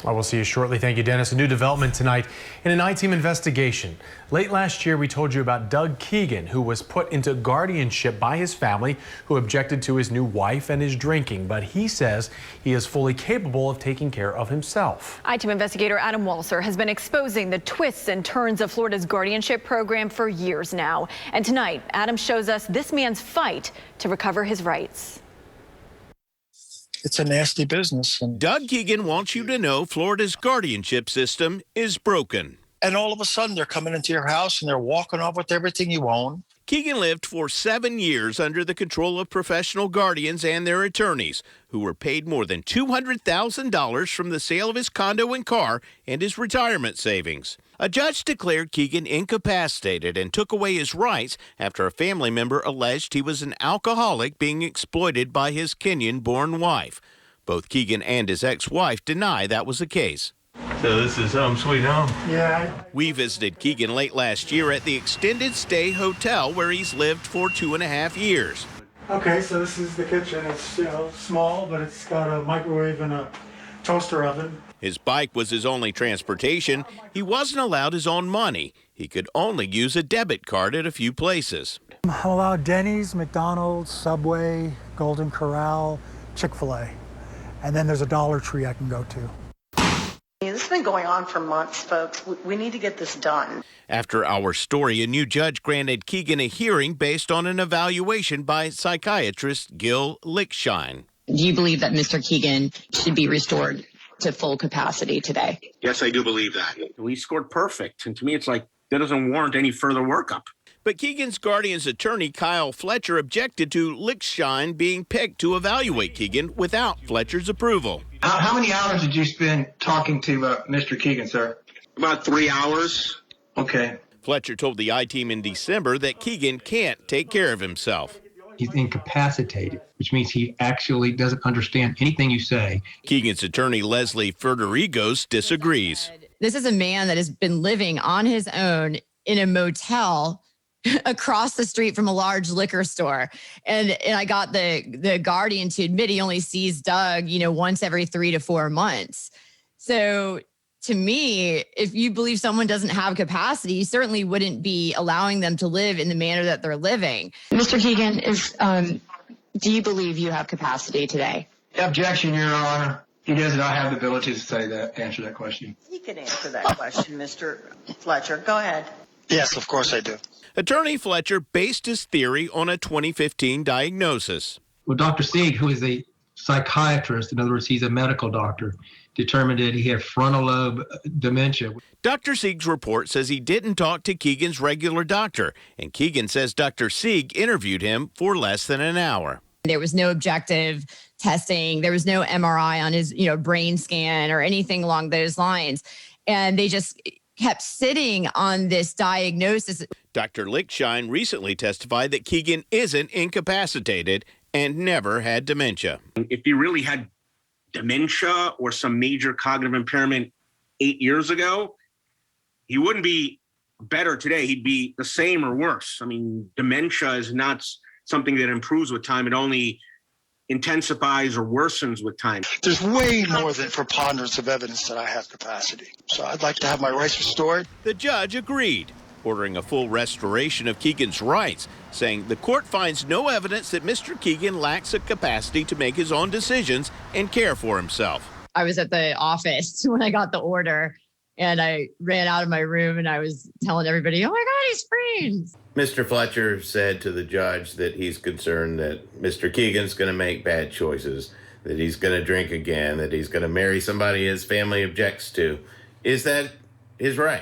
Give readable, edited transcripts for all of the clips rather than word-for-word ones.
I will see you shortly. Thank you, Dennis. A new development tonight in an I-team investigation. Late last year, we told you about Doug Keegan, who was put into guardianship by his family, who objected to his new wife and his drinking. But he says he is fully capable of taking care of himself. I-team investigator Adam Walser has been exposing the twists and turns of Florida's guardianship program for years now. And tonight, Adam shows us this man's fight to recover his rights. It's a nasty business. Doug Keegan wants you to know Florida's guardianship system is broken. And all of a sudden, they're coming into your house and they're walking off with everything you own. Keegan lived for 7 years under the control of professional guardians and their attorneys, who were paid more than $200,000 from the sale of his condo and car and his retirement savings. A judge declared Keegan incapacitated and took away his rights after a family member alleged he was an alcoholic being exploited by his Kenyan-born wife. Both Keegan and his ex-wife deny that was the case. So this is home sweet home? Yeah. We visited Keegan late last year at the extended stay hotel where he's lived for 2.5 years. Okay, so this is the kitchen. It's small, but it's got a microwave and a toaster oven. His bike was his only transportation. He wasn't allowed his own money. He could only use a debit card at a few places. I'm allowed Denny's, McDonald's, Subway, Golden Corral, Chick-fil-A. And then there's a Dollar Tree I can go to. This has been going on for months, folks. We need to get this done. After our story, a new judge granted Keegan a hearing based on an evaluation by psychiatrist Gil Lickshine. Do you believe that Mr. Keegan should be restored to full capacity today? Yes, I do believe that. We scored perfect, and to me it's like that doesn't warrant any further workup. But Keegan's guardian's attorney, Kyle Fletcher, objected to Lickshine being picked to evaluate Keegan without Fletcher's approval. How many hours did you spend talking to Mr. Keegan, sir? About 3 hours. Okay. Fletcher told the I-team in December that Keegan can't take care of himself. He's incapacitated, which means he actually doesn't understand anything you say. Keegan's attorney, Leslie Federigos, disagrees. This is a man that has been living on his own in a motel across the street from a large liquor store. And I got the guardian to admit he only sees Doug, once every 3 to 4 months. So to me, if you believe someone doesn't have capacity, you certainly wouldn't be allowing them to live in the manner that they're living. Mr. Keegan, do you believe you have capacity today? Objection, Your Honor. He does not have the ability to say that, answer that question. You can answer that question, Mr. Fletcher. Go ahead. Yes, of course I do. Attorney Fletcher based his theory on a 2015 diagnosis. Well, Dr. Sieg, who is a psychiatrist, in other words, he's a medical doctor, determined that he had frontal lobe dementia. Dr. Sieg's report says he didn't talk to Keegan's regular doctor, and Keegan says Dr. Sieg interviewed him for less than an hour. There was no objective testing. There was no MRI on his, brain scan or anything along those lines. And they just kept sitting on this diagnosis. Dr. Lickshine recently testified that Keegan isn't incapacitated and never had dementia. If he really had dementia or some major cognitive impairment 8 years ago, he wouldn't be better today. He'd be the same or worse. I mean, dementia is not something that improves with time. It only intensifies or worsens with time. There's way more than preponderance of evidence that I have capacity. So I'd like to have my rights restored. The judge agreed, ordering a full restoration of Keegan's rights, saying the court finds no evidence that Mr. Keegan lacks a capacity to make his own decisions and care for himself. I was at the office when I got the order, and I ran out of my room and I was telling everybody, oh my God, he's free. Mr. Fletcher said to the judge that he's concerned that Mr. Keegan's going to make bad choices, that he's going to drink again, that he's going to marry somebody his family objects to. Is that his right?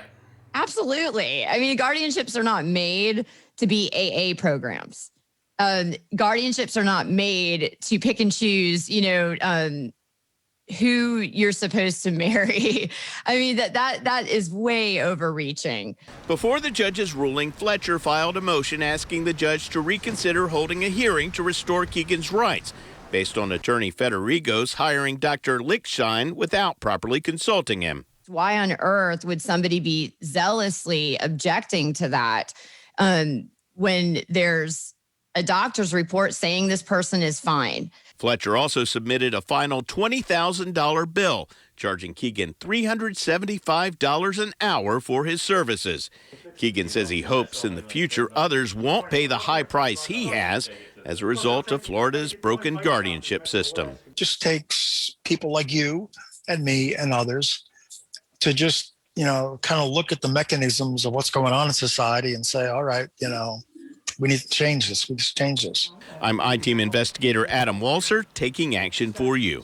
Absolutely. I mean, guardianships are not made to be AA programs. Guardianships are not made to pick and choose, who you're supposed to marry. I mean, that is way overreaching. Before the judge's ruling, Fletcher filed a motion asking the judge to reconsider holding a hearing to restore Keegan's rights, based on attorney Federigos hiring Dr. Lickshine without properly consulting him. Why on earth would somebody be zealously objecting to that when there's a doctor's report saying this person is fine? Fletcher also submitted a final $20,000 bill, charging Keegan $375 an hour for his services. Keegan says he hopes in the future others won't pay the high price he has as a result of Florida's broken guardianship system. It just takes people like you and me and others to just, kind of look at the mechanisms of what's going on in society and say, all right, we need to change this. We just change this. I'm I-Team investigator Adam Walser, taking action for you.